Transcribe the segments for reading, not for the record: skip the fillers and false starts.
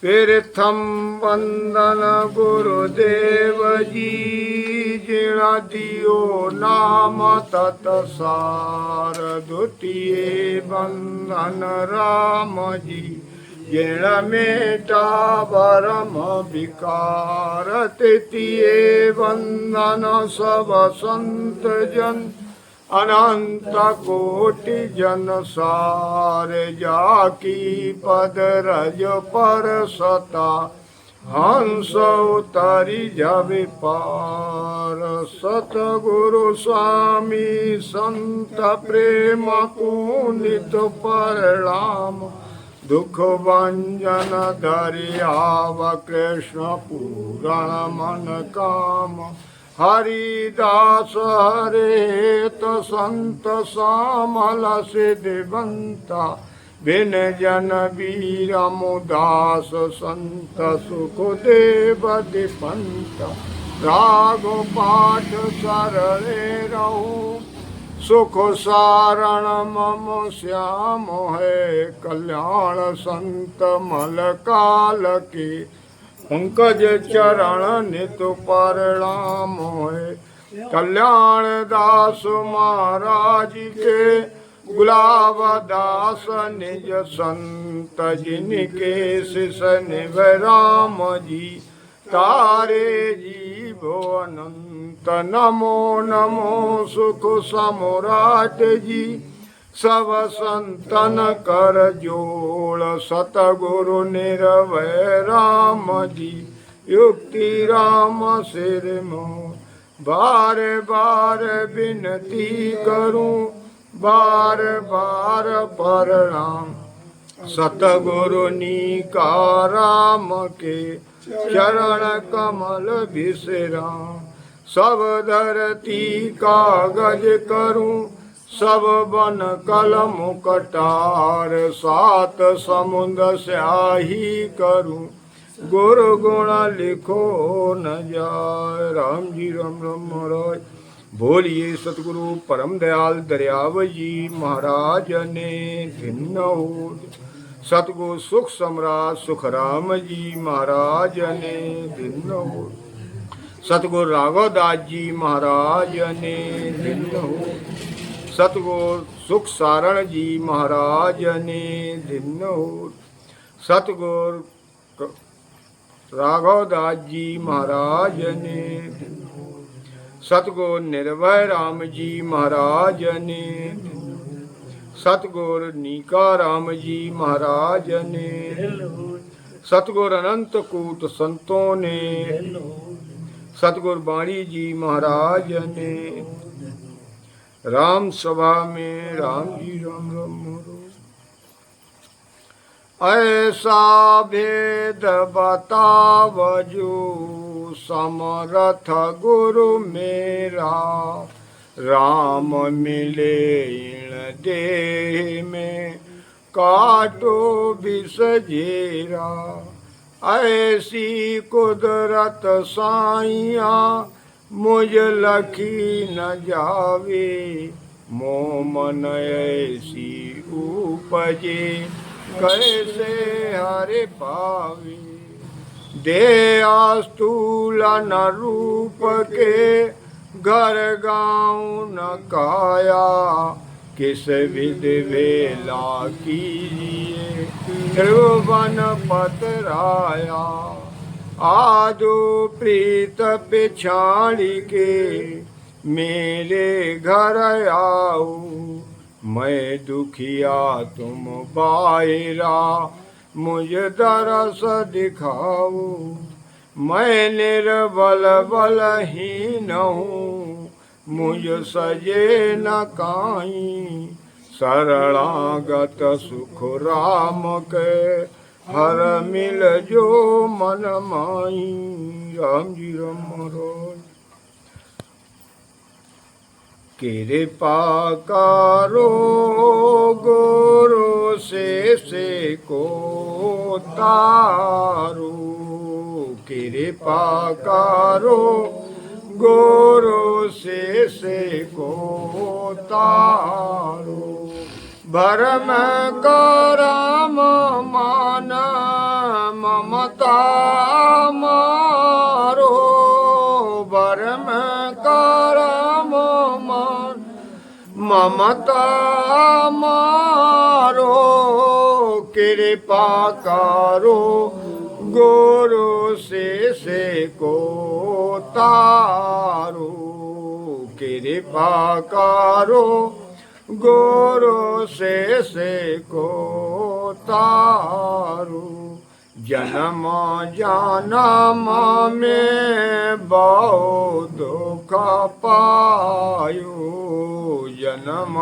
प्रथम वंदन गुरुदेव जी जिणा दियो नाम तत्सार। द्वितीय वंदन राम जी जिण मेटा परम विकार। तृतीय वंदन सब संत जन अनंत कोटि जन सार। जाकी पद रज पर सता हंस उतरी जब पार। सतगुरु स्वामी संत प्रेम कुनित परिणाम। दुख भंजन दरियाव कृष्ण पुराण मन काम। हरिदास हरेत संत सामल सिद्धवंता। बिन जन वीर मुदास संत सुखदेव दिपंत। राग पाठ सरले रहूं सुख सारण मम श्याम है। कल्याण संत मल काल के पंकज चरण नित परिणाम है। कल्याण दास महाराज के गुलाब दास निज संत। जिनके शिष निभ राम जी तारे जीवो अनंत। नमो नमो सुख सम्राट जी सब संतन कर जोड़। सतगुरु निर्भय राम जी युक्ति राम सिर मोर। बार बार विनती करूं बार बार प्रणाम। सतगुरु निका राम के चरण कमल विश्राम। सब धरती कागज करूं सब बन कलम कटार। सात समुद्र स्याही करूं गुरु गुण लिखो न जाय। राम जी राम राम महाराज। बोलिए सतगुरु परम दयाल दरियाव जी महाराज ने भिन्न। सतगुरु सुख सम्राट सुख राम जी महाराज ने भिन्न। सतगुरु राघवदास जी महाराज ने भिन्न। सतगुरु सुख सारण जी महाराज ने भिन्न। सतगुरु राघवदास जी महाराज ने। सतगुरु निर्भय राम जी महाराज ने। सतगुरु नीका राम जी महाराज ने। सतगुरु अनंत कूट संतों ने। सतगुरु बाणी जी महाराज ने। राम सभा में राम जी राम राम। ऐसा भेद बताव जो समरथ गुरु मेरा। राम मिले इन देह में काटो विष जेरा। ऐसी कुदरत साइया मुझ लखी न जावे। मोह मन ऐसी उपजे कैसे हरे पावे। दे स्थूल न रूप के घर गाँव न काया। किस विधि वेला कीजिए त्रिभुवन पतराया। आदो प्रीत पिछाड़ी के मेरे घर आओ। मैं दुखिया तुम बायरा मुझ दरस दिखाओ। मैं निर्बल बलहीन हूँ मुझ सजे न काई। शरणागत सुख राम के हर मिल जो मन माई। राम जी राम महाराज। कृपा करो गुरु से को तारो। कृपा करो गुरु से को तारो। भरम कर ममता मारो भरम करम मान ममता मारो कृपा करो गुरु से को तारो कृपा करो गुरु से को तारो जन्म जन्म में बहु दुख पायो जन्म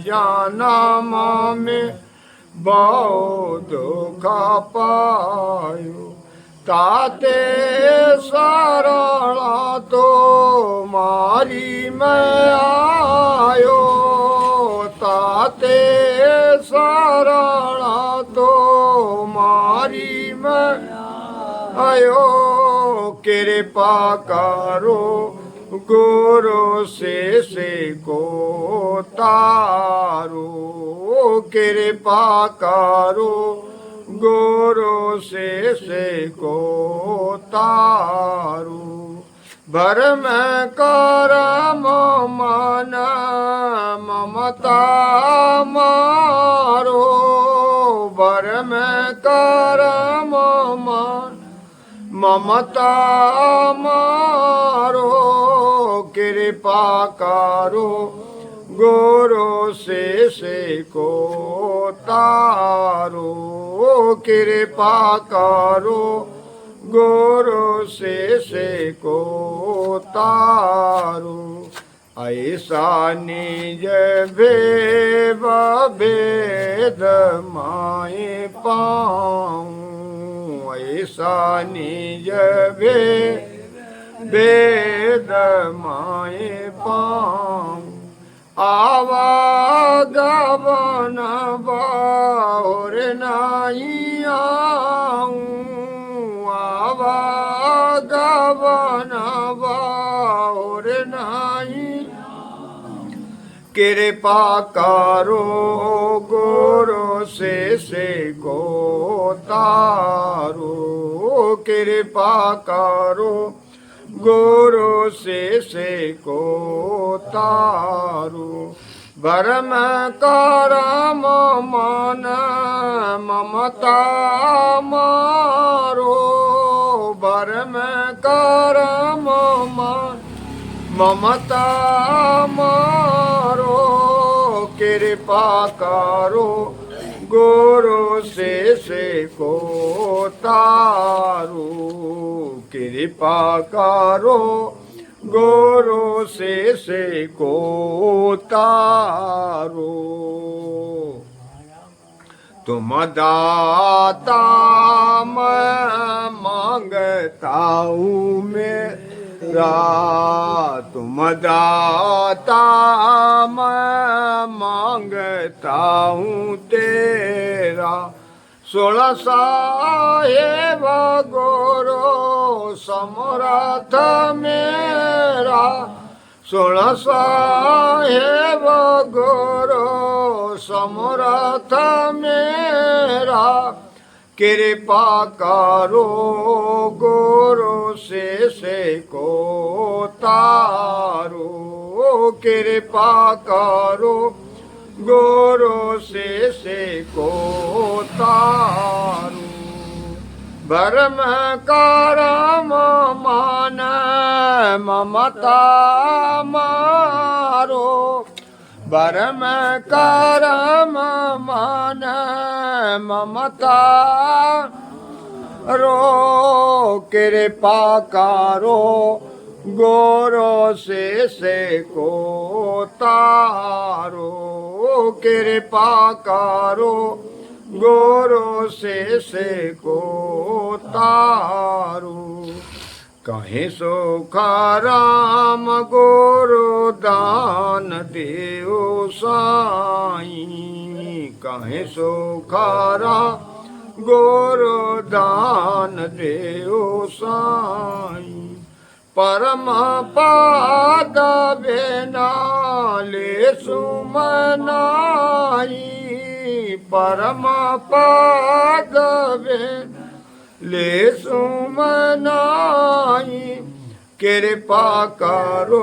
जन्म में बहु दुख पायो ताते शरण तो मारी मैं आयो ताते शरण तो मारी मैं आयो कृपा करो गुरु से को तारो कृपा करो गुरु से को तारो भरम करम मन ममता मारो भरम करम मन ममता मारो कृपा करो गुरु से को तारो कृपा करो गुरु से को तारो ऐसा निज भेद भेद माए पाऊँ ऐसा निज भेद माए पाऊँ आवागमन बाहुर नहीं आऊँ आवागमन बाहुर नहीं कृपा करो गुरु से को तारो कृपा करो गुरु से को तारो भरम करम मन ममता मारो भरम करम मन ममता मारो कृपा करो गुरु से को तारो कृपा करो गुरु से को तारो तुम दाता मैं मांगता हूँ मेरा तुम दाता मैं मांगता हूँ तेरा 16 साहेब गुरु समर्थ मेरा 16 साहेब गुरु समर्थ मेरा कृपा करो गुरु से को तारो कृपा करो गुरु से को तारो भरम करम मान ममता मारो भरम करम मान ममता रो कृपा करो गुरु से को तारो कृपा करो गुरु से को तारो कहीं सुख राम गुरु दान देव साई कहीं सुख राम गुरु दान देव साई परम पाद बिना ले सुमनाई परम पाद बिना ले सुमनाई कृपा करो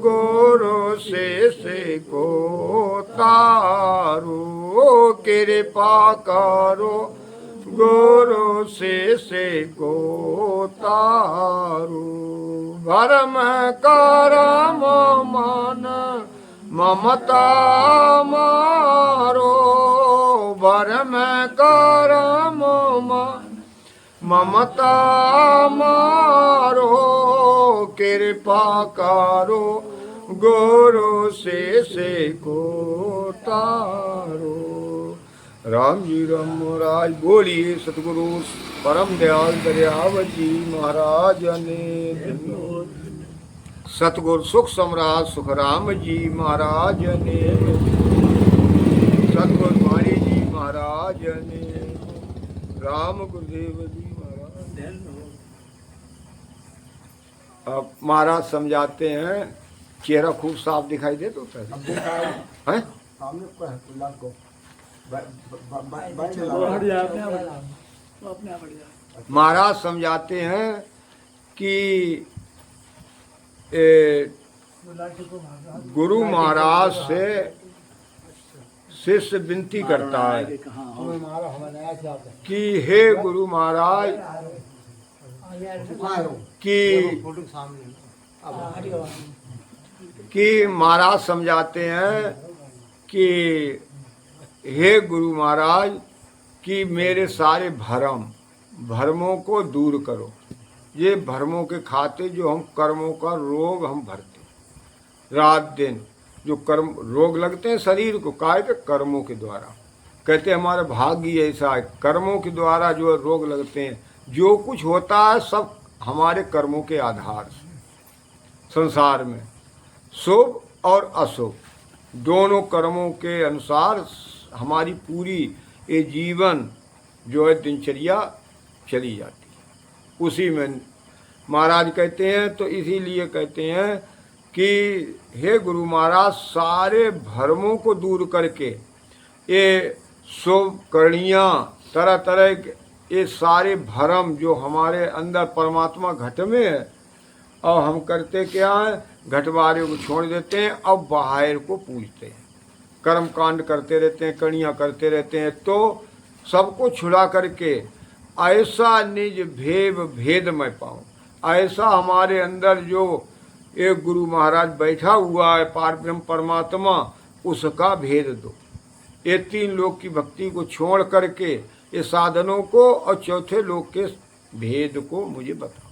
गुरु से को तारो कृपा करो गुरु से को तारो भरम करम मन ममता मारो भरम करम ममता मारो कृपा करो गुरु से को तारो। राम जी राम महाराज बोलिए सतगुरु परम दयाल दरियाव जी महाराज ने। सतगुरु सुख सम्राट सुखराम जी महाराज ने। सतगुरु वाणी जी महाराज ने। राम गुरुदेव जी महाराज। अब महाराज समझाते हैं, चेहरा खूब साफ दिखाई दे तो है महाराज समझाते हैं कि गुरु महाराज से शिष्य विनती करता है कि हे गुरु महाराज कि महाराज समझाते हैं कि हे गुरु महाराज कि मेरे सारे भरमों को दूर करो। ये भरमों के खाते जो हम कर्मों का रोग हम भरते रात दिन, जो कर्म रोग लगते हैं शरीर को काय के कर्मों के द्वारा। कहते हैं हमारा भाग्य ऐसा है, कर्मों के द्वारा जो रोग लगते हैं, जो कुछ होता है सब हमारे कर्मों के आधार से। संसार में शुभ और अशुभ दोनों कर्मों के अनुसार हमारी पूरी ये जीवन जो है दिनचर्या चली जाती है। उसी में महाराज कहते हैं, तो इसीलिए कहते हैं कि हे गुरु महाराज सारे भरमों को दूर करके ये शुभ करणियाँ तरह तरह के ये सारे भरम जो हमारे अंदर परमात्मा घट में है, और हम करते क्या है, घटवारे को छोड़ देते हैं और बाहर को पूजते हैं, कर्म कांड करते रहते हैं, कणियाँ करते रहते हैं। तो सबको छुड़ा करके ऐसा निज भेद मैं पाऊँ, ऐसा हमारे अंदर जो एक गुरु महाराज बैठा हुआ है पार ब्रह्म परमात्मा, उसका भेद दो। ये तीन लोक की भक्ति को छोड़ करके ये साधनों को और चौथे लोक के भेद को मुझे बताओ।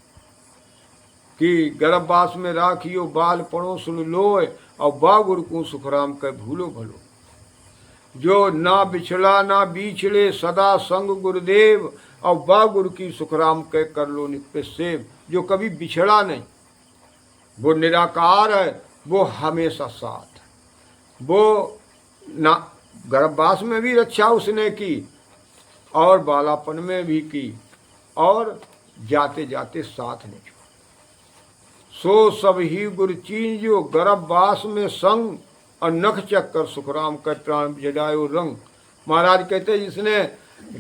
कि गर्भवास में राखियो बाल पड़ो सुन लोय, और बा गुरु को सुखराम कह भूलो भलो। जो ना बिछड़ा ना बीछड़े सदा संग गुरुदेव, और बा गुरु की सुखराम कह कर लो नित्य सेव। जो कभी बिछड़ा नहीं, वो निराकार है, वो हमेशा साथ। वो ना गर्भवास में भी रक्षा उसने की और बालापन में भी की, और जाते जाते साथ नहीं छोड़ा। सो सब ही गुरु चीन जो गर्भवास में संग, और नख चक्कर सुखराम कर प्राण जडायो रंग। महाराज कहते हैं जिसने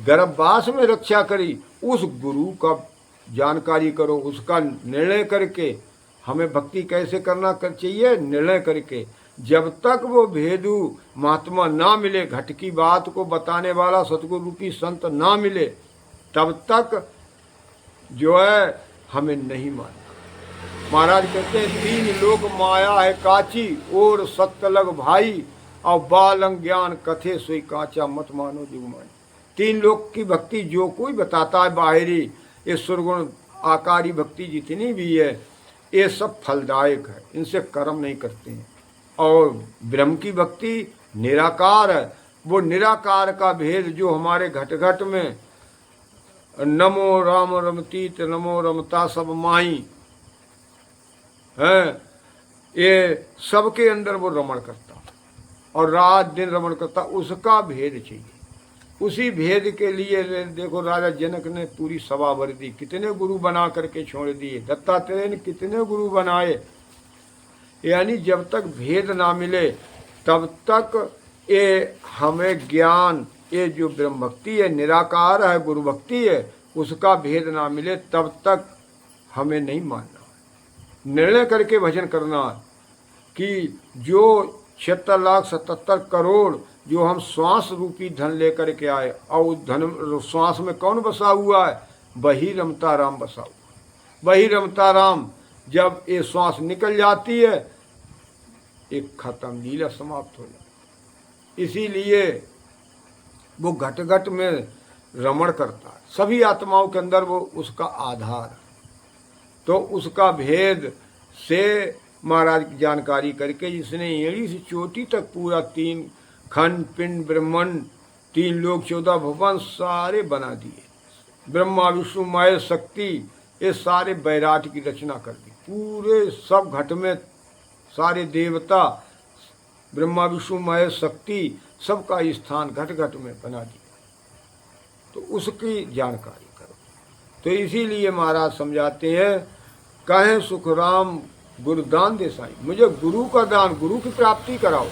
गर्भवास में रक्षा करी, उस गुरु का जानकारी करो, उसका निर्णय करके हमें भक्ति कैसे करना चाहिए, निर्णय करके। जब तक वो भेदू महात्मा ना मिले, घट की बात को बताने वाला सतगुरु रूपी संत ना मिले, तब तक जो है हमें नहीं मानना। महाराज कहते हैं तीन लोक माया है काची, और सत्य लग भाई, और बालंग ज्ञान कथे सोई काचा मत मानो जुगमान। तीन लोक की भक्ति जो कोई बताता है बाहरी, ये सुरगुण आकारी भक्ति जितनी भी है, ये सब फलदायक है, इनसे कर्म नहीं करते हैं। और ब्रह्म की भक्ति निराकार है, वो निराकार का भेद जो हमारे घट घट में नमो राम रमतीत नमो रमता सब माई है, ये सबके अंदर वो रमण करता और रात दिन रमण करता, उसका भेद चाहिए। उसी भेद के लिए देखो राजा जनक ने पूरी सभा भर दी, कितने गुरु बना करके छोड़ दिए। दत्तात्रेय ने कितने गुरु बनाए। यानी जब तक भेद ना मिले तब तक ये हमें ज्ञान, ये जो ब्रह्म भक्ति है निराकार है, गुरु भक्ति है, उसका भेद ना मिले तब तक हमें नहीं मानना। निर्णय करके भजन करना कि जो 76,77 करोड़ जो हम श्वास रूपी धन लेकर के आए, और उस धन श्वास में कौन बसा हुआ है? वही रमता राम बसा हुआ। वही रमता राम जब ये श्वास निकल जाती है, एक खत्म, लीला समाप्त हो जाती। इसीलिए वो घट घट में रमण करता है, सभी आत्माओं के अंदर वो उसका आधार है। तो उसका भेद से महाराज की जानकारी करके जिसने एड़ी से चोटी तक पूरा 3 खंड पिंड ब्रह्मंड 3 लोक 14 भवन सारे बना दिए। ब्रह्मा विष्णु महेश शक्ति ये सारे बैराट की रचना कर दी। पूरे सब घट में सारे देवता ब्रह्मा विष्णु महेश शक्ति सबका स्थान घट घट में बना दिया। तो उसकी जानकारी करो। तो इसीलिए महाराज समझाते हैं, कहें सुखराम गुरुदान देसाई, मुझे गुरु का दान, गुरु की प्राप्ति कराओ।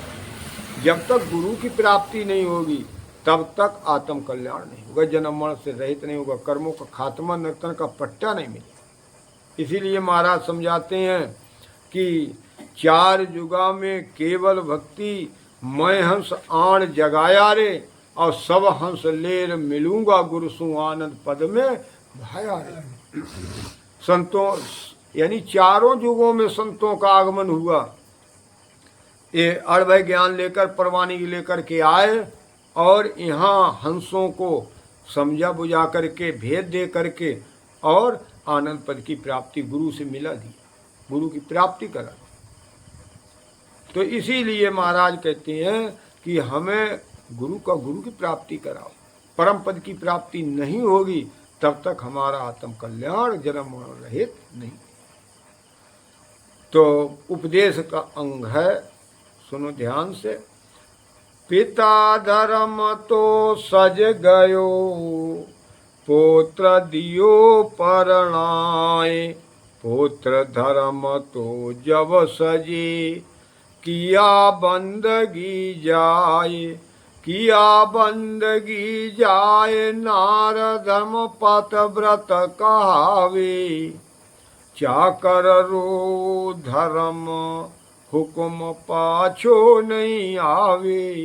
जब तक गुरु की प्राप्ति नहीं होगी तब तक आत्म कल्याण नहीं होगा, जन्म मरण से रहित नहीं होगा, कर्मों का खात्मा, नर्तन का पट्टा नहीं मिलेगा। इसीलिए महाराज समझाते हैं कि 4 जुगा में केवल भक्ति, मैं हंस आण जगाया रे, और सब हंस लेर मिलूंगा, गुरु सु आनंद पद में भाया रे। संतों यानी 4 युगों में संतों का आगमन हुआ। ये अड़भय ज्ञान लेकर, परवानी लेकर के आए, और यहाँ हंसों को समझा बुझा करके, भेद दे करके, और आनंद पद की प्राप्ति गुरु से मिला दिया, गुरु की प्राप्ति करा। तो इसीलिए महाराज कहते हैं कि हमें गुरु की प्राप्ति कराओ। परम पद की प्राप्ति नहीं होगी तब तक हमारा आत्म कल्याण जन्म मरण रहित नहीं। तो उपदेश का अंग है, सुनो ध्यान से। पिता धर्म तो सज गयो, पुत्र दियो परणाए, पुत्र धर्म तो जब सजे, किया बंदगी जाए, किया बंदगी जाए, नार धर्म पत व्रत कहावे, चाकर रो धर्म हुक्म पाछो नहीं आवे,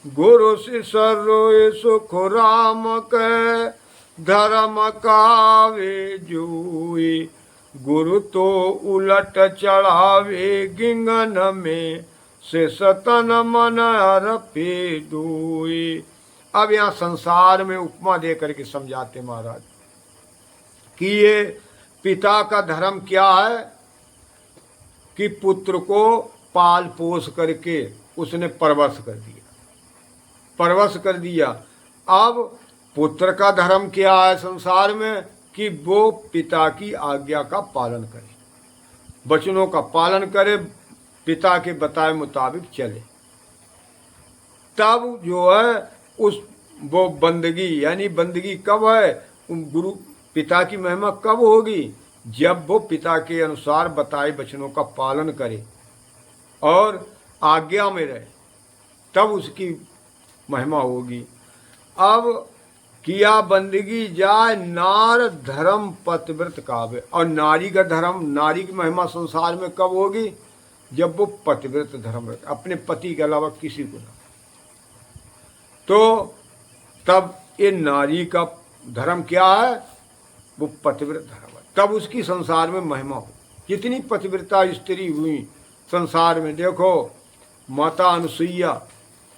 गुरु शिष्य रोए सुख राम के, धर्म कावे जोए, गुरु तो उलट चढ़ावे गिंगन में, से सतन मन अर्पे दोए। अब यहाँ संसार में उपमा दे करके समझाते महाराज कि ये पिता का धर्म क्या है कि पुत्र को पाल पोस करके उसने परवश कर दिया, परवश कर दिया। अब पुत्र का धर्म क्या है संसार में कि वो पिता की आज्ञा का पालन करे, वचनों का पालन करे, पिता के बताए मुताबिक चले। तब जो है उस वो बंदगी, यानी बंदगी कब है, गुरु पिता की महिमा कब होगी, जब वो पिता के अनुसार बताए वचनों का पालन करे और आज्ञा में रहे, तब उसकी महिमा होगी। अब किया बंदगी जाए, नार धर्म पतिव्रत काव्य, और नारी का धर्म, नारी की महिमा संसार में कब होगी, जब वो पतिव्रत धर्म रखे, अपने पति के अलावा किसी को ना। तो तब ये नारी का धर्म क्या है, वो पतिव्रत धर्म है, तब उसकी संसार में महिमा हो। जितनी पतिव्रता स्त्री हुई संसार में, देखो माता अनुसुईया,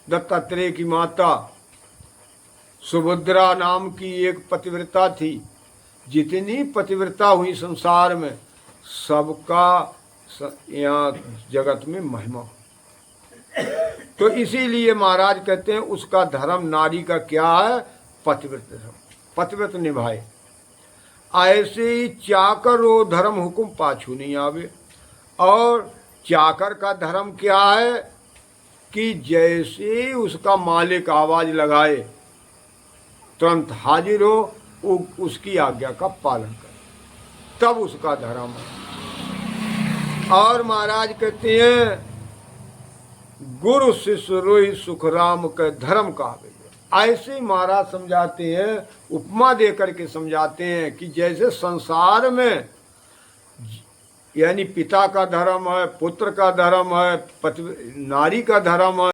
दत्तात्रेय की माता, सुभद्रा नाम की एक पतिव्रता थी। जितनी पतिव्रता हुई संसार में, सबका यहाँ जगत में महिमा हो। तो इसीलिए महाराज कहते हैं उसका धर्म नारी का क्या है, पतिव्रत धर्म, पतिव्रत निभाए। ऐसे ही चाकर वो धर्म हुक्म पाछू नहीं आवे। और चाकर का धर्म क्या है कि जैसे उसका मालिक आवाज लगाए तुरंत हाजिर हो, उसकी आज्ञा का पालन करे, तब उसका धर्म है। और महाराज कहते हैं गुरु शिष्य रोहि सुख राम के धर्म कहावे। ऐसे महाराज समझाते हैं, उपमा दे करके समझाते हैं कि जैसे संसार में यानी पिता का धर्म है, पुत्र का धर्म है, पति नारी का धर्म है,